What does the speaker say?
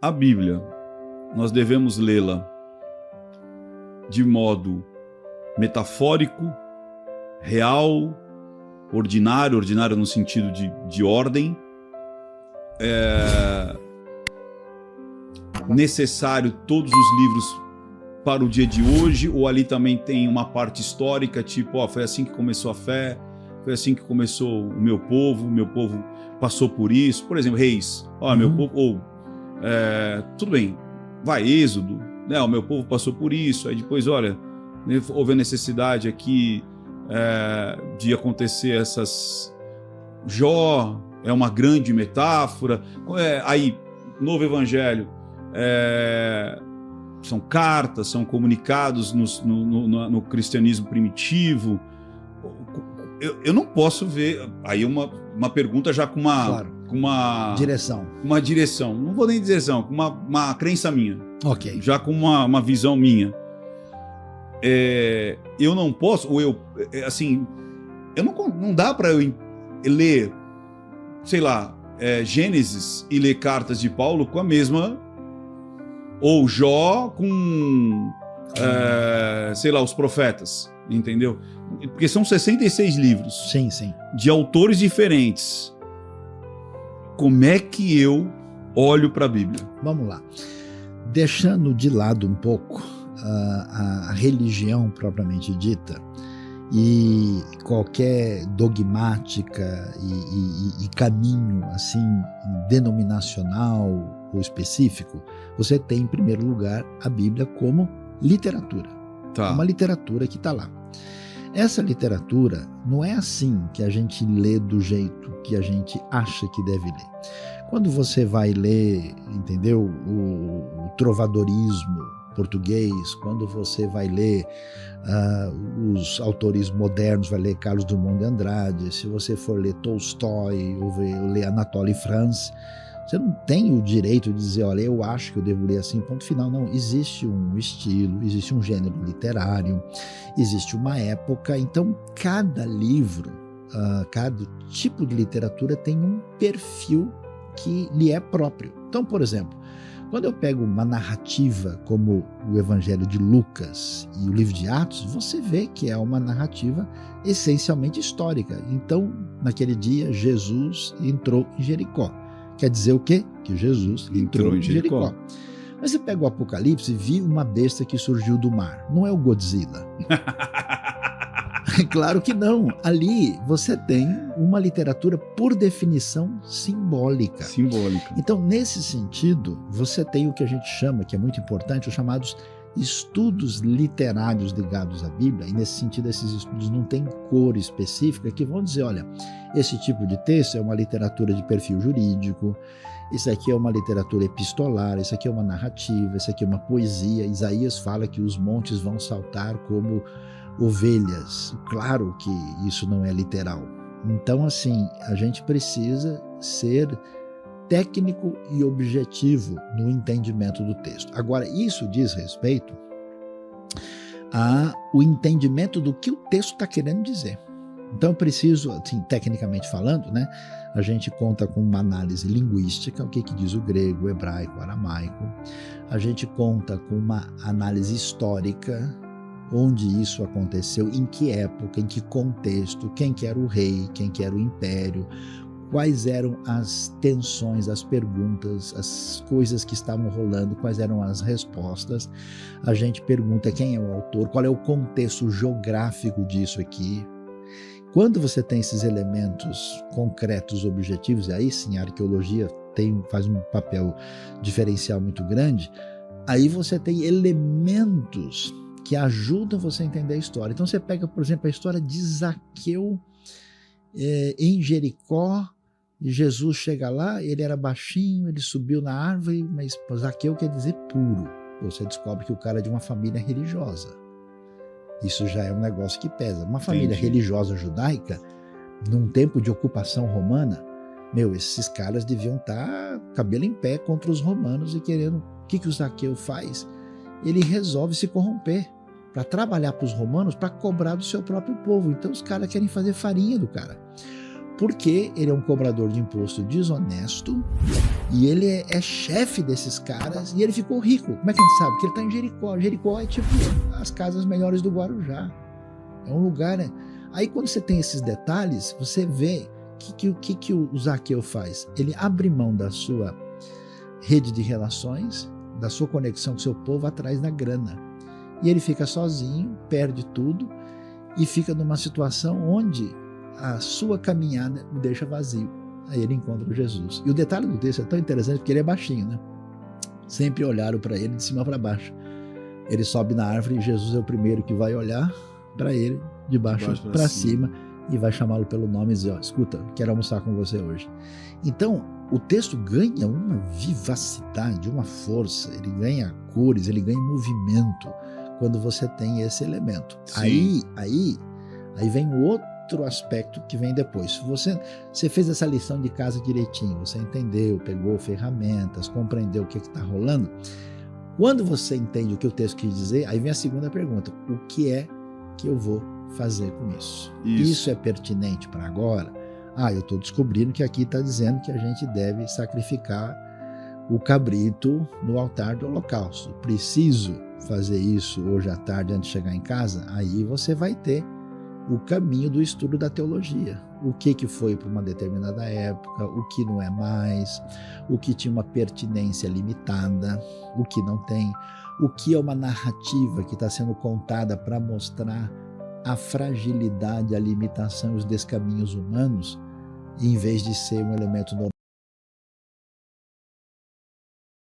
A Bíblia, nós devemos lê-la de modo metafórico, real, ordinário no sentido de ordem, necessário todos os livros para o dia de hoje, ou ali também tem uma parte histórica, tipo, foi assim que começou a fé, foi assim que começou o meu povo passou por isso, por exemplo, Reis, meu povo, tudo bem, vai, Êxodo, né, o meu povo passou por isso, aí depois, olha, houve a necessidade aqui de acontecer essas... Jó é uma grande metáfora, aí, Novo Evangelho, são cartas, são comunicados no cristianismo primitivo. Eu não posso ver aí uma pergunta já com uma direção. Uma direção, não vou nem direção, com uma crença minha. Ok. Já com uma visão minha. Eu não posso, não dá para eu ler, sei lá, Gênesis e ler cartas de Paulo com a mesma, ou Jó com, sei lá, os profetas, entendeu? Porque são 66 livros. Sim, sim. De autores diferentes. Como é que eu olho para a Bíblia? Vamos lá. Deixando de lado um pouco a religião propriamente dita e qualquer dogmática e caminho assim denominacional ou específico, você tem em primeiro lugar a Bíblia como literatura. Tá. Uma literatura que está lá. Essa literatura não é assim que a gente lê do jeito que a gente acha que deve ler. Quando você vai ler, entendeu, o trovadorismo português, quando você vai ler os autores modernos, vai ler Carlos Drummond de Andrade, se você for ler Tolstói ou ler Anatole France, você não tem o direito de dizer, olha, eu acho que eu devo ler assim, ponto final. Não, existe um estilo, existe um gênero literário, existe uma época. Então, cada livro, cada tipo de literatura tem um perfil que lhe é próprio. Então, por exemplo, quando eu pego uma narrativa como o Evangelho de Lucas e o livro de Atos, você vê que é uma narrativa essencialmente histórica. Então, naquele dia, Jesus entrou em Jericó. Quer dizer o quê? Que Jesus entrou em Jericó. Mas você pega o Apocalipse e viu uma besta que surgiu do mar. Não é o Godzilla. Claro que não. Ali você tem uma literatura, por definição, simbólica. Então, nesse sentido, você tem o que a gente chama, que é muito importante, os chamados estudos literários ligados à Bíblia, e nesse sentido esses estudos não têm cor específica, que vão dizer, olha, esse tipo de texto é uma literatura de perfil jurídico, isso aqui é uma literatura epistolar, isso aqui é uma narrativa, isso aqui é uma poesia. Isaías fala que os montes vão saltar como ovelhas. Claro que isso não é literal. Então, assim, a gente precisa ser técnico e objetivo no entendimento do texto. Agora, isso diz respeito ao entendimento do que o texto está querendo dizer. Então, eu preciso, assim, tecnicamente falando, né, a gente conta com uma análise linguística, o que diz o grego, o hebraico, o aramaico. A gente conta com uma análise histórica, onde isso aconteceu, em que época, em que contexto, quem que era o rei, quem que era o império, quais eram as tensões, as perguntas, as coisas que estavam rolando, quais eram as respostas. A gente pergunta quem é o autor, qual é o contexto geográfico disso aqui. Quando você tem esses elementos concretos, objetivos, e aí sim a arqueologia faz um papel diferencial muito grande, aí você tem elementos que ajudam você a entender a história. Então você pega, por exemplo, a história de Zaqueu em Jericó, e Jesus chega lá, ele era baixinho, ele subiu na árvore, mas Zaqueu quer dizer puro. Você descobre que o cara é de uma família religiosa. Isso já é um negócio que pesa. Uma família religiosa judaica, num tempo de ocupação romana, esses caras deviam estar cabelo em pé contra os romanos e querendo... O que o Zaqueu faz? Ele resolve se corromper para trabalhar para os romanos, para cobrar do seu próprio povo. Então os caras querem fazer farinha do cara. porque ele é um cobrador de imposto desonesto e ele é chefe desses caras e ele ficou rico. Como é que a gente sabe? Porque ele está em Jericó. Jericó é tipo as casas melhores do Guarujá. É um lugar... Aí quando você tem esses detalhes, você vê o que o Zaqueu faz. Ele abre mão da sua rede de relações, da sua conexão com o seu povo atrás da grana. E ele fica sozinho, perde tudo e fica numa situação onde a sua caminhada o deixa vazio. Aí ele encontra Jesus. E o detalhe do texto é tão interessante porque ele é baixinho, né? Sempre olharam para ele de cima para baixo. Ele sobe na árvore e Jesus é o primeiro que vai olhar para ele de baixo para cima e vai chamá-lo pelo nome e dizer, ó, escuta, quero almoçar com você hoje. Então, o texto ganha uma vivacidade, uma força, ele ganha cores, ele ganha movimento quando você tem esse elemento. Aí vem o outro aspecto que vem depois. Você fez essa lição de casa direitinho, você entendeu, pegou ferramentas, compreendeu o que está rolando. Quando você entende o que o texto quis dizer, aí vem a segunda pergunta: o que é que eu vou fazer com isso? Isso é pertinente para agora? Eu estou descobrindo que aqui está dizendo que a gente deve sacrificar o cabrito no altar do holocausto. Preciso fazer isso hoje à tarde antes de chegar em casa? Aí você vai ter o caminho do estudo da teologia. O que foi para uma determinada época, o que não é mais, o que tinha uma pertinência limitada, o que não tem, o que é uma narrativa que está sendo contada para mostrar a fragilidade, a limitação e os descaminhos humanos, em vez de ser um elemento normal.